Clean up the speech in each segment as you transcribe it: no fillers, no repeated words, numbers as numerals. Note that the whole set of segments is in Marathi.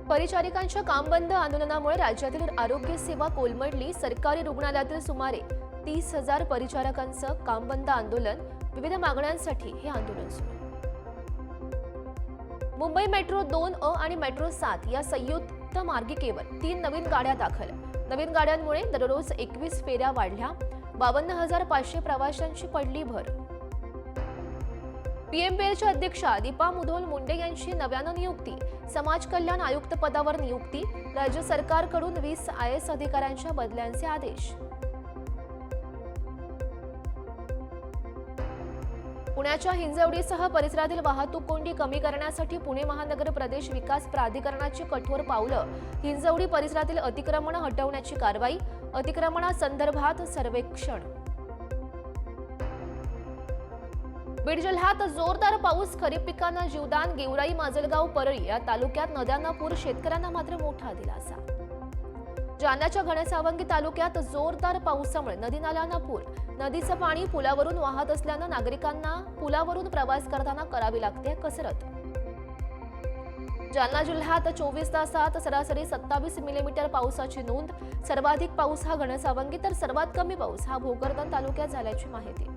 परिचारिकांच्या काम बंद आंदोलनामुळे राज्यातील आरोग्य सेवा कोलमडली। सरकारी रुग्णालयातील सुमारे 30,000 परिचारकांचं काम बंद आंदोलन। विविध मागण्यांसाठी हे आंदोलन सुरू। मुंबई मेट्रो 2A आणि मेट्रो 7 या संयुक्त मार्गिकेवर 3 नवीन गाड्या दाखल। नवीन गाड्यांमुळे दररोज 21 फेऱ्या वाढल्या। 52,500 प्रवाशांची पडली भर। पीएमपीएलच्या अध्यक्षा दीपा मुधोळ मुंडे यांची नव्यानं नियुक्ती। समाज कल्याण आयुक्त पदावर नियुक्ती। राज्य सरकारकडून 20 IAS अधिकाऱ्यांच्या बदल्यांचे आदेश। पुण्याच्या हिंजवडीसह परिसरातील वाहतूक कोंडी कमी करण्यासाठी पुणे महानगर प्रदेश विकास प्राधिकरणाची कठोर पावलं। हिंजवडी परिसरातील अतिक्रमण हटवण्याची कारवाई। अतिक्रमणासंदर्भात सर्वेक्षण। बीड जिल्ह्यात जोरदार पाऊस। खरीप पिकांना जीवदान। गेवराई, माजलगाव, परळी या तालुक्यात नद्यांना पूर। शेतकऱ्यांना मात्र मोठा दिलासा। जालन्याच्या घनसावंगी तालुक्यात जोरदार पावसामुळे नदी नाल्यांना पूर। नदीचं पाणी पुलावरून वाहत असल्यानं नागरिकांना पुलावरून प्रवास करताना करावी लागते कसरत। जालना जिल्ह्यात 24 तासात सरासरी 27 मिलीमीटर पावसाची नोंद। सर्वाधिक पाऊस हा घनसावंगी तर सर्वात कमी पाऊस हा भोकरदन तालुक्यात झाल्याची माहिती।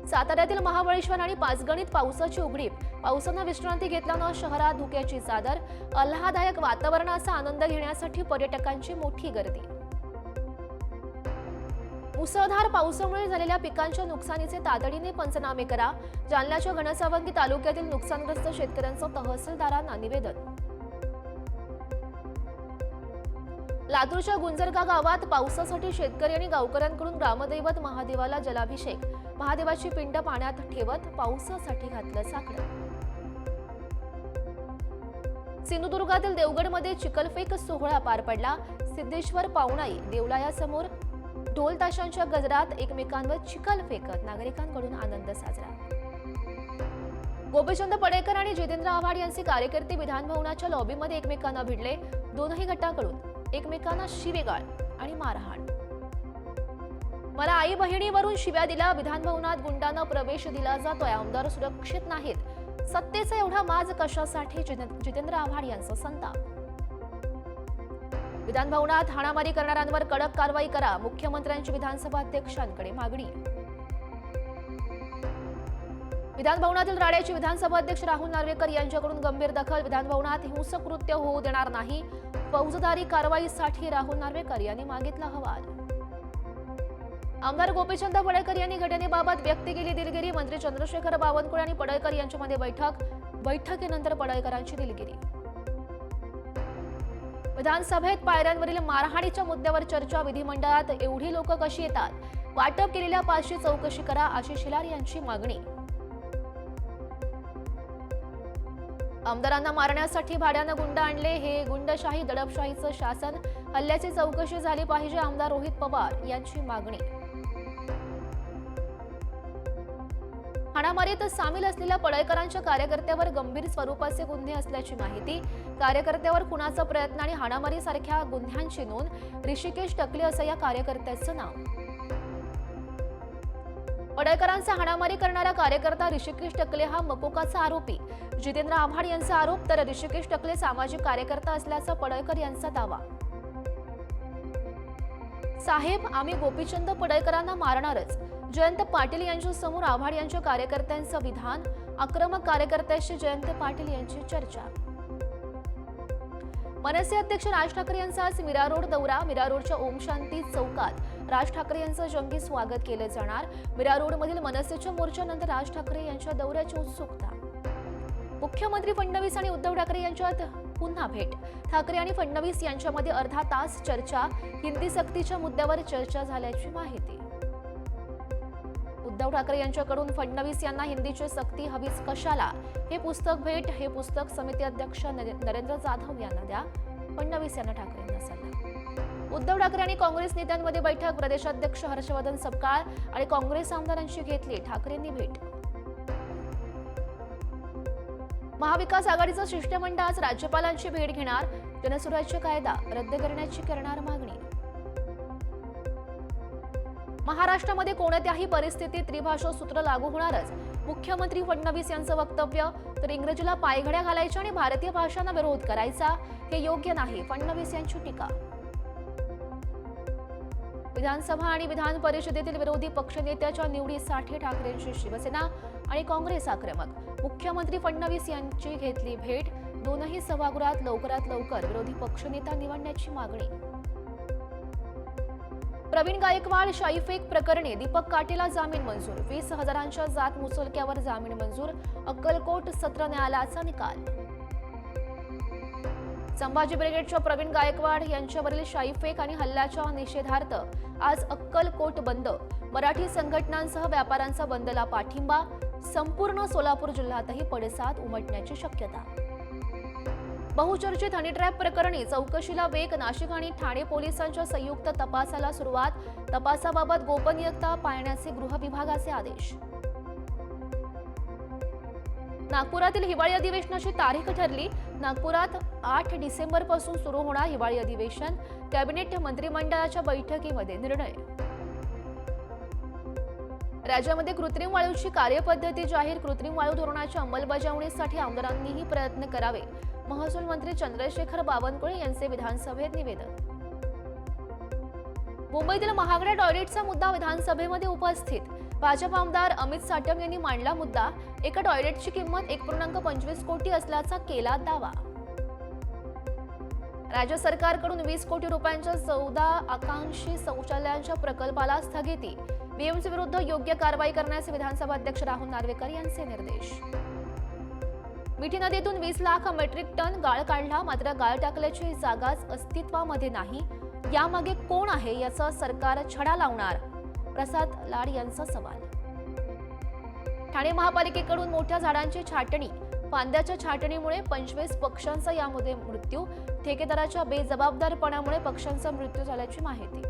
साताऱ्यातील महाबळेश्वर आणि पाचगणीत पावसाची उघडीप। पावसानं विश्रांती घेतल्यानं शहरात धुक्याची चादर। आल्हाददायक वातावरणाचा आनंद घेण्यासाठी पर्यटकांची मोठी गर्दी। मुसळधार पावसामुळे झालेल्या पिकांच्या नुकसानीचे तातडीने पंचनामे करा। जालन्याच्या घनसावंगी तालुक्यातील नुकसानग्रस्त शेतकऱ्यांचं तहसीलदारांना निवेदन। लातूरच्या गुंजरगा गावात पावसासाठी शेतकरी आणि गावकऱ्यांकडून ग्रामदैवत महादेवाला जलाभिषेक। महादेवाची पिंड पाण्यात ठेवत पावसासाठी घातलं साकडं। सिंधुदुर्गातील देवगडमध्ये चिखलफेक सोहळा पार पडला। सिद्धेश्वर पावणाई देवळायासमोर ढोल ताशांच्या गजरात एकमेकांवर चिखल फेकत नागरिकांकडून आनंद साजरा। गोपीचंद पडळकर आणि जितेंद्र आव्हाड यांचे कार्यकर्ते विधानभवनाच्या लॉबीमध्ये एकमेकांना भिडले। दोनही गटाकडून एकमेकांना शिवीगाळ आणि मारहाण। मला आई बहिणीवरून शिव्या दिल्या। विधानभवनात गुंडांना प्रवेश दिला जातोय। आमदार सुरक्षित नाहीत। सत्तेचा एवढा माज कशासाठी? जितेंद्र आव्हाड यांचा संताप। विधानभवनात हाणामारी करणाऱ्यांवर कडक कारवाई करा। मुख्यमंत्र्यांची विधानसभा अध्यक्षांकडे मागणी। विधानभवनातील राड्याची विधानसभा अध्यक्ष राहुल नार्वेकर यांच्याकडून गंभीर दखल। विधानभवनात हिंसक कृत्य होऊ देणार नाही। फौजदारी कारवाईसाठी राहुल नार्वेकर यांनी मागितला अहवाल। आमदार गोपीचंद पडळकर यांनी घटनेबाबत व्यक्त केली दिलगिरी। मंत्री चंद्रशेखर बावनकुळे आणि पडळकर यांच्यामध्ये बैठकीनंतर पडळकरांची दिलगिरी। विधानसभेत पायऱ्यांवरील मारहाणीच्या मुद्द्यावर चर्चा। विधिमंडळात एवढी लोक कशी येतात? वाटप केलेल्या पासची चौकशी करा। आशिष शेलार यांची मागणी। आमदारांना मारण्यासाठी भाड्यानं गुंड आणले। हे गुंडशाही दडपशाहीचं शासन। हल्ल्याची चौकशी झाली पाहिजे। आमदार रोहित पवार यांची मागणी। हाणामारीत सामील असलेल्या पडळकरांच्या कार्यकर्त्यावर गंभीर स्वरूपाचे गुन्हे असल्याची माहिती। कार्यकर्त्यावर खुनाचा प्रयत्न आणि हाणामारी सारख्या गुन्ह्यांची नोंद। ऋषिकेश टकले असं या कार्यकर्त्याचं नाव। पडळकरांचा हाणामारी करणारा कार्यकर्ता ऋषिकेश टकले हा मकोकाचा आरोपी। जितेंद्र आव्हाड यांचा आरोप तर ऋषिकेश टकले सामाजिक कार्यकर्ता असल्याचा पडळकर यांचा दावा। साहेब, आम्ही गोपीचंद पडळकरांना मारणारच। जयंत पाटील यांच्या समोर आव्हाड यांच्या कार्यकर्त्यांचं विधान। आक्रमक कार्यकर्त्याशी जयंत पाटील यांची चर्चा। मनसे अध्यक्ष राज ठाकरे यांचा आज मीरा रोड दौरा। मीरा रोडच्या ओम शांती चौकात राज ठाकरे यांचं जंगी स्वागत केलं जाणार। मीरा रोडमधील मनसेच्या मोर्चानंतर राज ठाकरे यांच्या दौऱ्याची उत्सुकता। मुख्यमंत्री फडणवीस आणि उद्धव ठाकरे यांच्यात पुन्हा भेट। ठाकरे आणि फडणवीस यांच्यामध्ये अर्धा तास चर्चा। हिंदी सक्तीच्या मुद्द्यावर चर्चा झाल्याची माहिती। उद्धव ठाकरे यांच्याकडून फडणवीस यांना हिंदीची सक्ती हवीच कशाला? हे पुस्तक भेट। हे पुस्तक समिती अध्यक्ष नरेंद्र जाधव यांना द्या। फडणवीस यांना ठाकरेंना सल्ला। उद्धव ठाकरे आणि काँग्रेस नेत्यांमध्ये बैठक। प्रदेशाध्यक्ष हर्षवर्धन सपकाळ आणि काँग्रेस आमदारांची घेतली ठाकरेंनी भेट। महाविकास आघाडीचं शिष्टमंडळ आज राज्यपालांची भेट घेणार। जनसुराज्य कायदा रद्द करण्याची करणार मागणी। महाराष्ट्रामध्ये कोणत्याही परिस्थितीत त्रिभाषा सूत्र लागू होणारच। मुख्यमंत्री फडणवीस यांचं वक्तव्य, तर इंग्रजीला पायघड्या घालायच्या आणि भारतीय भाषांना विरोध करायचा हे योग्य नाही, फडणवीस यांची टीका. विधानसभा आणि विधान परिषदेतील विरोधी पक्षनेत्याच्या निवडीसाठी ठाकरेंची शिवसेना आणि काँग्रेस आक्रमक. मुख्यमंत्री फडणवीस यांची घेतली भेट, दोनही सभागृहात लवकरात लवकर विरोधी पक्षनेता निवडण्याची मागणी. प्रवीण गायकवाड शाईफेक प्रकरणी दीपक काटेला जामीन मंजूर, 20,000च्या जात मुचलक्यावर जामीन मंजूर, अक्कलकोट सत्र न्यायालयाचा निकाल. संभाजी ब्रिगेडच्या प्रवीण गायकवाड यांच्यावरील शाईफेक आणि हल्ल्याच्या निषेधार्थ आज अक्कलकोट बंद, मराठी संघटनांसह व्यापाऱ्यांचा बंदला पाठिंबा, संपूर्ण सोलापूर जिल्ह्यातही पडसाद उमटण्याची शक्यता. बहुचर्चित हनी ट्रॅप प्रकरणी चौकशीला वेग, नाशिक आणि ठाणे पोलिसांच्या संयुक्त तपासाला सुरुवात, तपासाबाबत गोपनीयता पाळण्याचे गृह विभागाचे आदेश. नागपुरातील हिवाळी अधिवेशनाची तारीख ठरली, नागपुरात 8 डिसेंबरपासून सुरू होणार हिवाळी अधिवेशन, कॅबिनेट मंत्रिमंडळाच्या बैठकीमध्ये निर्णय. राज्यामध्ये कृत्रिम वाळूची कार्यपद्धती जाहीर, कृत्रिम वाळू धोरणाच्या अंमलबजावणीसाठी आमदारांनीही प्रयत्न करावे, महसूल मंत्री चंद्रशेखर बावनकुळे यांचे विधानसभेत निवेदन. मुंबईतील महागड्या टॉयलेटचा मुद्दा विधानसभेमध्ये उपस्थित, भाजप आमदार अमित साटम यांनी मांडला मुद्दा, एका टॉयलेटची किंमत 1.25 कोटी असल्याचा केला दावा. राज्य सरकारकडून 20 कोटी रुपयांच्या 14 आकांक्षी शौचालयांच्या प्रकल्पाला स्थगिती, बीएमसी विरुद्ध योग्य कारवाई करण्याचे विधानसभा अध्यक्ष राहुल नार्वेकर यांचे निर्देश. मिठी नदीतून 20 लाख मेट्रिक टन गाळ काढला, मात्र गाळ टाकल्याची जागाच अस्तित्वामध्ये नाही, यामागे कोण आहे याचा सरकार छडा लावणार, प्रसाद लाड यांचा सवाल. ठाणे महापालिकेकडून मोठ्या झाडांची छाटणी, फांद्याच्या छाटणीमुळे 25 पक्ष्यांचा यामध्ये मृत्यू, ठेकेदाराच्या बेजबाबदारपणामुळे पक्ष्यांचा मृत्यू झाल्याची माहिती.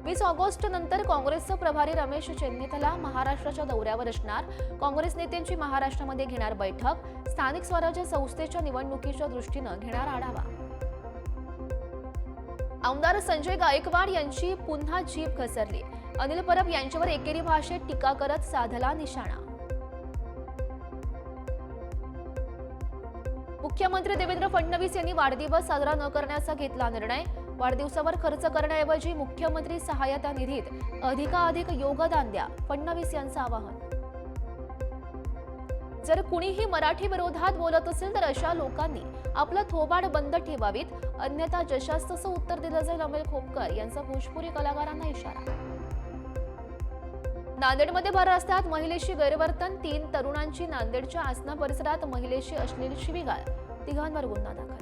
20 ऑगस्ट नंतर काँग्रेसचा प्रभारी रमेश चेन्नीथला महाराष्ट्राच्या दौऱ्यावर असणार, काँग्रेस नेत्यांची महाराष्ट्रामध्ये घेणार बैठक, स्थानिक स्वराज्य संस्थेच्या निवडणुकीच्या दृष्टीनं घेणार आढावा. आमदार संजय गायकवाड यांची पुन्हा जीभ घसरली, अनिल परब यांच्यावर एकेरी भाषेत टीका करत साधला निशाणा. मुख्यमंत्री देवेंद्र फडणवीस यांनी वाढदिवस साजरा न करण्याचा घेतला निर्णय, वाढदिवसावर खर्च करण्याऐवजी मुख्यमंत्री सहायता निधीत अधिकाधिक योगदान द्या, फडणवीस यांचं आवाहन. जर कुणीही मराठी विरोधात बोलत असेल तर अशा लोकांनी आपलं थोबाड बंद ठेवावीत, अन्यथा जशास तसं उत्तर दिलं जाईल, अमोल खोपकर यांचा भोजपुरी कलाकारांना इशारा. नांदेडमध्ये भर रस्त्यात महिलेशी गैरवर्तन, 3 तरुणांची नांदेडच्या आसना परिसरात महिलेशी अश्लील शिवीगाळ, तिघांवर गुन्हा दाखल.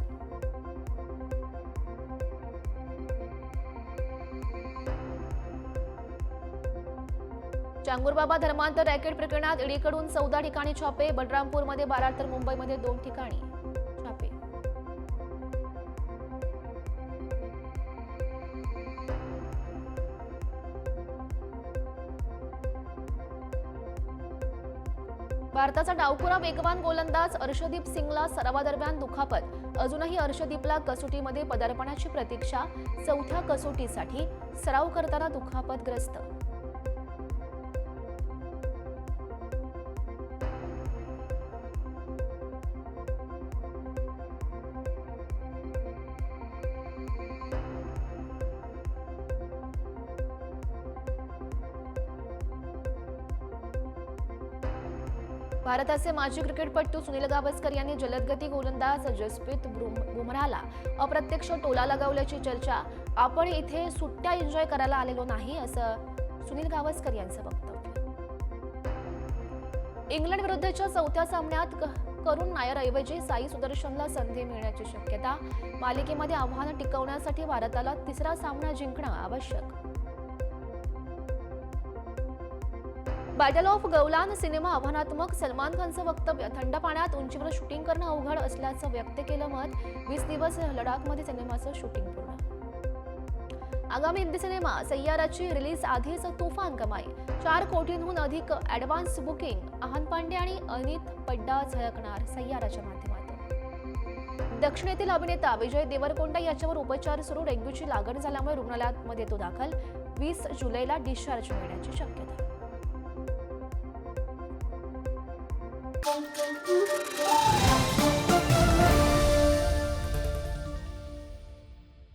चांगुरबाबा धर्मांतर रॅकेट प्रकरणात ईडीकडून 14 ठिकाणी छापे, बलरामपूरमध्ये 12 तर मुंबईमध्ये 2 ठिकाणी छापे. भारताचा डावखुरा वेगवान गोलंदाज अर्शदीप सिंगला सरावादरम्यान दुखापत, अजूनही अर्शदीपला कसोटीमध्ये पदार्पणाची प्रतीक्षा, 4थ्या कसोटीसाठी सराव करताना दुखापतग्रस्त. भारताचे माजी क्रिकेटपटू सुनील गावस्कर यांनी जलदगती गोलंदाज जसप्रीत बुमराहला अप्रत्यक्ष टोला लगावल्याची चर्चा, आपण इथे सुट्ट्या एन्जॉय करायला आलेलो नाही, असं सुनील गावस्कर यांचं वक्तव्य. इंग्लंड विरुद्धच्या 4थ्या सामन्यात करुण नायरऐवजी साई सुदर्शनला संधी मिळण्याची शक्यता, मालिकेमध्ये आव्हान टिकवण्यासाठी भारताला 3रा सामना जिंकणं आवश्यक. बॅटल ऑफ गौलान सिनेमा आव्हानात्मक, सलमान खानचं वक्तव्य, थंड पाण्यात उंचीवर शूटिंग करणं अवघड असल्याचं व्यक्त केलं मत, 20 दिवस लडाखमध्ये सिनेमाचं शूटिंग पूर्ण. आगामी हिंदी सिनेमा सय्याराची रिलीज आधीच तुफान कमाई, 4 कोटींहून अधिक ॲडव्हान्स बुकिंग, आहान पांडे आणि अनित पड्डा झळकणार सय्याराच्या माध्यमातून. दक्षिणेतील अभिनेता विजय देवरकोंडा याच्यावर उपचार सुरू, डेंग्यूची लागण झाल्यामुळे रुग्णालयामध्ये तो दाखल, 20 जुलैला डिस्चार्ज मिळण्याची शक्यता.